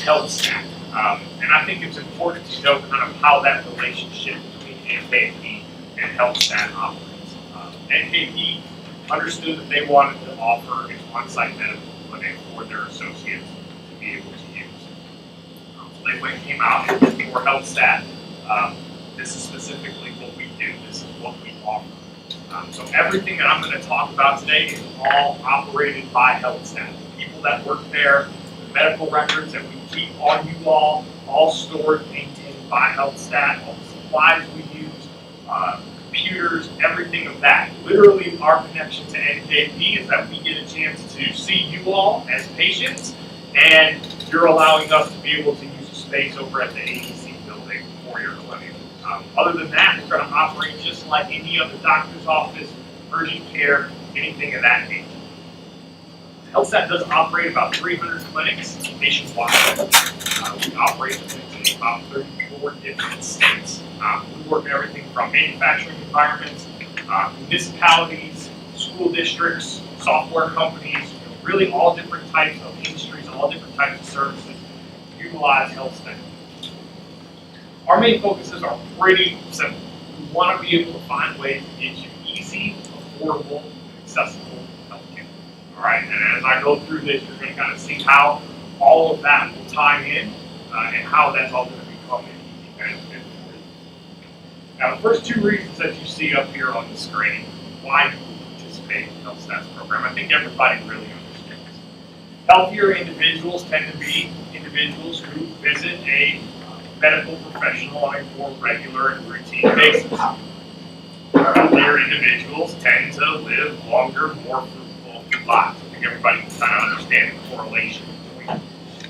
health staff. And I think it's important to know kind of how that relationship between NKP and health staff operates. NKP understood that they wanted to offer an on-site medical clinic for their associates to be able to use. So they went and came out for health staff. This is specifically what we do. This is what we offer. So everything that I'm going to talk about today is all operated by health staff. The people that work there, the medical records that we keep on you all stored, maintained by health staff. All the supplies we use, computers, everything of that. Literally, our connection to NKP is that we get a chance to see you all as patients, and you're allowing us to be able to use a space over at the ADC building for your clinic. Other than that, we're going to operate just like any other doctor's office, urgent care, anything of that nature. HealthStat does operate about 300 clinics nationwide. We operate clinics in about 34 different states. We work in everything from manufacturing environments, municipalities, school districts, software companies, really all different types of industries, all different types of services utilize HealthStat. Our main focuses are pretty simple. We want to be able to find ways to get you easy, affordable, and accessible healthcare. All right, and as I go through this, you're going to kind of see how all of that will tie in and how that's all going to become an easy benefit for you. Now, the first two reasons that you see up here on the screen why you will participate in the HealthStat's program, I think everybody really understands. Healthier individuals tend to be individuals who visit a medical professional on a more regular and routine basis. Healthier individuals tend to live longer, more fruitful lives. I think everybody can kind of understand the correlation between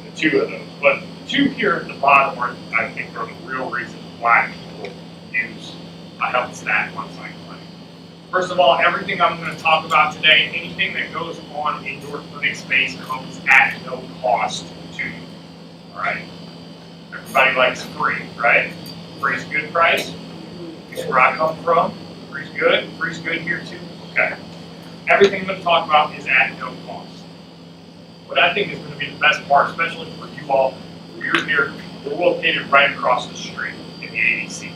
the two of those. But the two here at the bottom are, I think, are the real reasons why people use a HealthStat on-site clinic. First of all, everything I'm going to talk about today, anything that goes on in your clinic space comes at no cost to you. All right? Everybody likes free, right? Free's a good price. It's where I come from. Free's good. Free's good here too. Okay. Everything I'm going to talk about is at no cost. What I think is going to be the best part, especially for you all, who you're here, we're located right across the street in the ADC.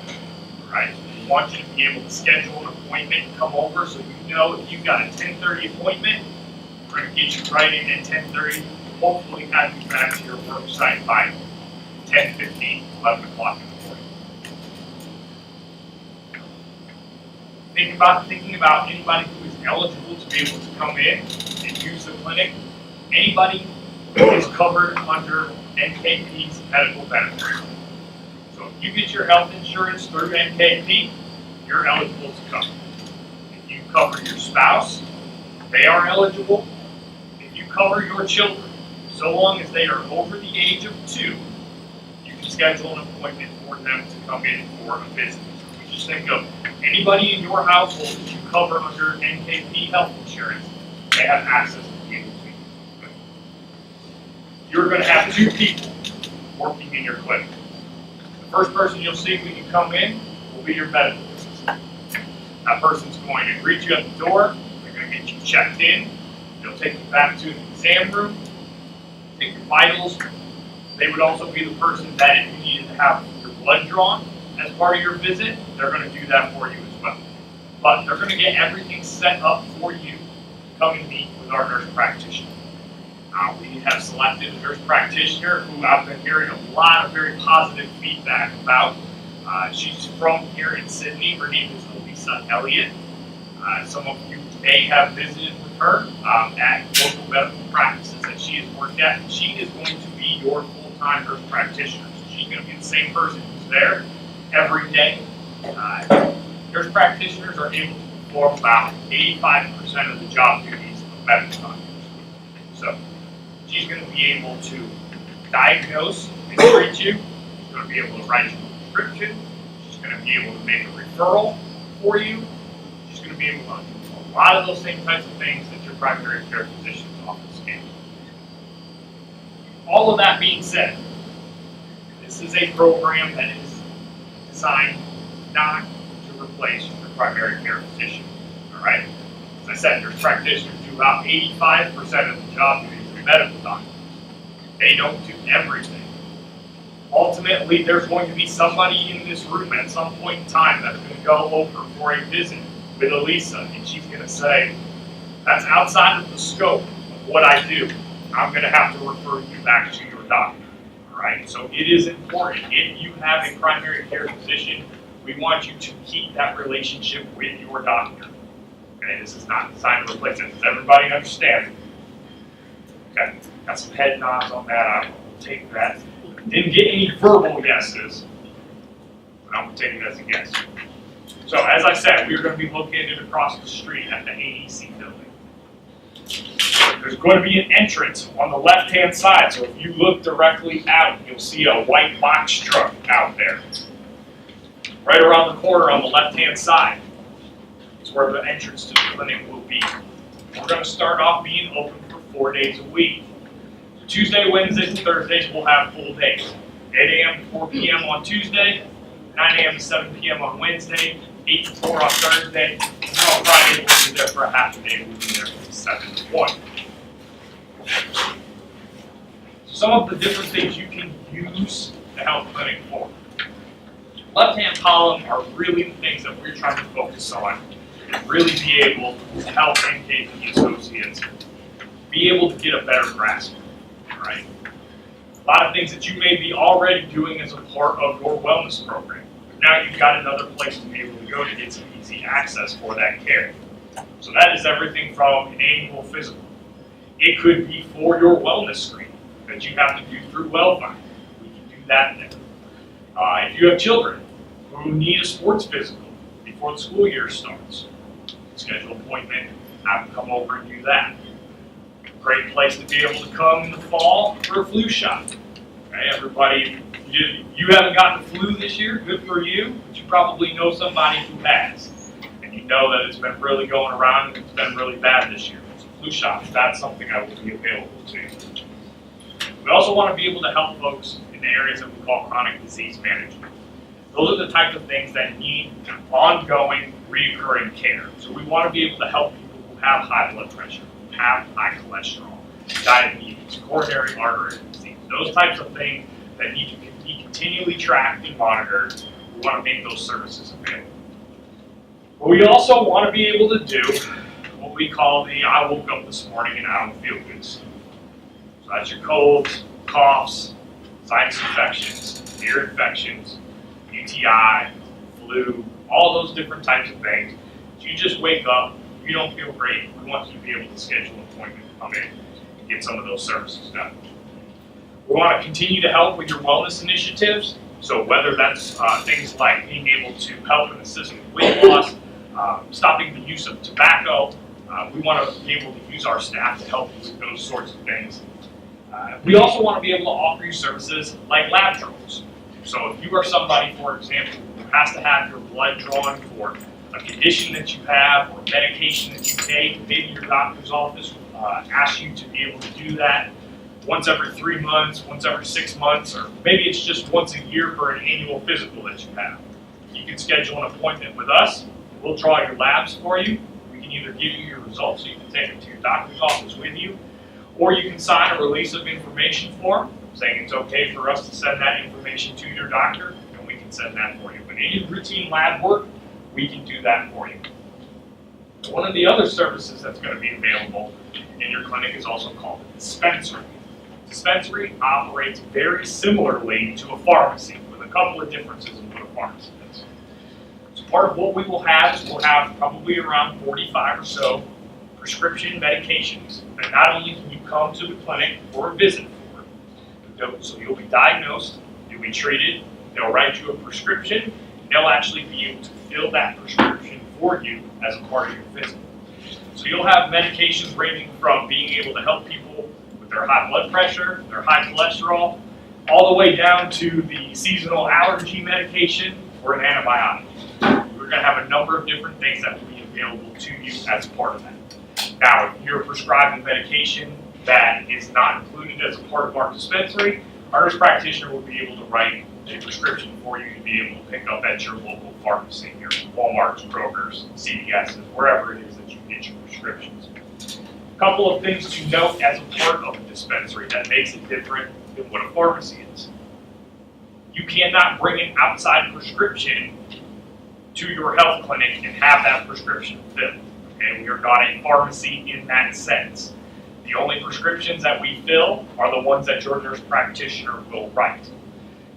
Right? We want you to be able to schedule an appointment and come over so you know if you've got a 10:30 appointment, we're going to get you right in at 10:30, hopefully have you back to your work site by 10:15, 11 o'clock in the morning. Thinking about anybody who is eligible to be able to come in and use the clinic. Anybody who is covered under NKP's medical benefits. So if you get your health insurance through NKP, you're eligible to cover. If you cover your spouse, they are eligible. If you cover your children, so long as they are over the age of 2, schedule an appointment for them to come in for a visit. So we just think of anybody in your household that you cover under NKP health insurance, they have access to be able to. You're going to have 2 people working in your clinic. The first person you'll see when you come in will be your medical assistant. That person's going to greet you at the door. They're going to get you checked in. They'll take you back to the exam room, take your vitals. They would also be the person that if you needed to have your blood drawn as part of your visit, they're going to do that for you as well. But they're going to get everything set up for you to come and meet with our nurse practitioner. We have selected a nurse practitioner who I've been hearing a lot of very positive feedback about. She's from here in Sydney. Her name is Lisa Elliott. Some of you may have visited with her at local medical practices that she has worked at. She is going to be your full-time nurse practitioner. So she's going to be the same person who's there every day. Nurse practitioners are able to perform about 85% of the job duties of medical doctors. So she's going to be able to diagnose and treat you. She's going to be able to write you a prescription. She's going to be able to make a referral for you. She's going to be able to do a lot of those same types of things that your primary care physician's office can. All of that being said, this is a program that is designed not to replace your primary care physician. All right? As I said, nurse practitioners do about 85% of the job duties of medical doctors. They don't do everything Ultimately, there's going to be somebody in this room at some point in time that's going to go over for a visit with Elisa, and she's going to say, that's outside of the scope of what I do. I'm going to have to refer you back to your doctor. All right? So it is important. If you have a primary care physician, we want you to keep that relationship with your doctor. Okay? This is not designed to replace it. Does everybody understand? Okay. Got some head nods on that. I will take that. Didn't get any verbal yeses, but I'm taking it as a yes. So as I said, we're going to be located across the street at the AEC building. There's going to be an entrance on the left-hand side, so if you look directly out, you'll see a white box truck out there. Right around the corner on the left-hand side is where the entrance to the clinic will be. We're going to start off being open for 4 days a week. Tuesday, Wednesdays, and Thursdays we'll have full days. 8 a.m. to 4 p.m. on Tuesday, 9 a.m. to 7 p.m. on Wednesday, 8 to 4 on Thursday, and on Friday we'll be there for a half a day. We'll be there from 7 to 1. Some of the different things you can use the health clinic for. Left-hand column are really the things that we're trying to focus on and really be able to help NKP associates be able to get a better grasp. Right? A lot of things that you may be already doing as a part of your wellness program. Now you've got another place to be able to go to get some easy access for that care. So that is everything from an annual physical. It could be for your wellness screening that you have to do through WellFind. We can do that there. If you have children who need a sports physical before the school year starts, schedule an appointment, have them come over and do that. Great place to be able to come in the fall for a flu shot. Okay, everybody, you haven't gotten the flu this year, good for you, but you probably know somebody who has. And you know that it's been really going around and it's been really bad this year. So flu shot, that's something that will be available to you. We also want to be able to help folks in the areas that we call chronic disease management. Those are the types of things that need ongoing, recurring care. So we want to be able to help people who have high blood pressure, have high cholesterol, diabetes, coronary artery disease, those types of things that need to be continually tracked and monitored. We want to make those services available. But we also want to be able to do what we call the I woke up this morning and I don't feel good stuff. So that's your colds, coughs, sinus infections, ear infections, UTI, flu, all those different types of things. You just wake up, you don't feel great, we want you to be able to schedule an appointment to come in and get some of those services done. We want to continue to help with your wellness initiatives. So whether that's things like being able to help and assist with weight loss, stopping the use of tobacco, we want to be able to use our staff to help you with those sorts of things. We also want to be able to offer you services like lab draws. So if you are somebody, for example, who has to have your blood drawn for a condition that you have or medication that you take, maybe your doctor's office asks you to be able to do that once every 3 months, once every 6 months, or maybe it's just once a year for an annual physical that you have. You can schedule an appointment with us. We'll draw your labs for you. We can either give you your results so you can take them to your doctor's office with you, or you can sign a release of information form saying it's okay for us to send that information to your doctor, and we can send that for you. But any routine lab work, we can do that for you. One of the other services that's going to be available in your clinic is also called a dispensary. Dispensary operates very similarly to a pharmacy with a couple of differences in what a pharmacy does. So part of what we will have is we'll have probably around 45 or so prescription medications that not only can you come to the clinic for a visit for, so you'll be diagnosed, you'll be treated, they'll write you a prescription, and they'll actually be able to fill that prescription for you as a part of your visit. So you'll have medications ranging from being able to help people with their high blood pressure, their high cholesterol, all the way down to the seasonal allergy medication or an antibiotic. We're going to have a number of different things that will be available to you as part of that. Now, if you're prescribed a medication that is not included as a part of our dispensary, our nurse practitioner will be able to write a prescription for you to be able to pick up at your local pharmacy, your Walmart's, Kroger's, CVS's, wherever it is that you get your prescriptions. A couple of things to note as a part of a dispensary that makes it different than what a pharmacy is. You cannot bring an outside prescription to your health clinic and have that prescription filled. Okay, we are not a pharmacy in that sense. The only prescriptions that we fill are the ones that your nurse practitioner will write.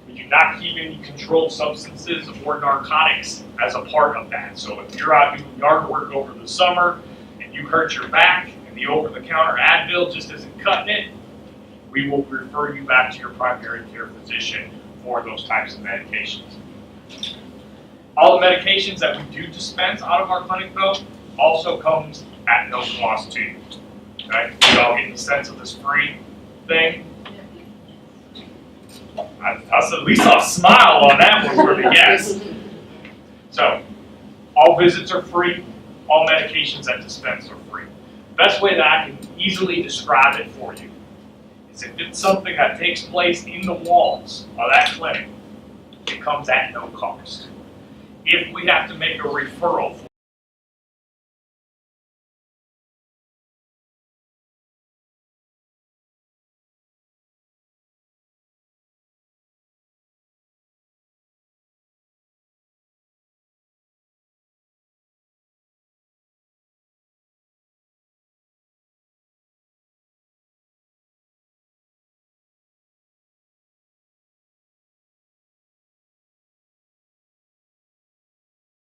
We do not keep any controlled substances or narcotics as a part of that. So if you're out doing yard work over the summer and you hurt your back and the over-the-counter Advil just isn't cutting it, we will refer you back to your primary care physician for those types of medications. All the medications that we do dispense out of our clinic, though, also comes at no cost to you. Okay? You all get the sense of this free thing? At least I'll smile on that one for the yes. So, all visits are free. All medications that dispense are free. The best way that I can easily describe it for you is if it's something that takes place in the walls of that clinic, it comes at no cost. If we have to make a referral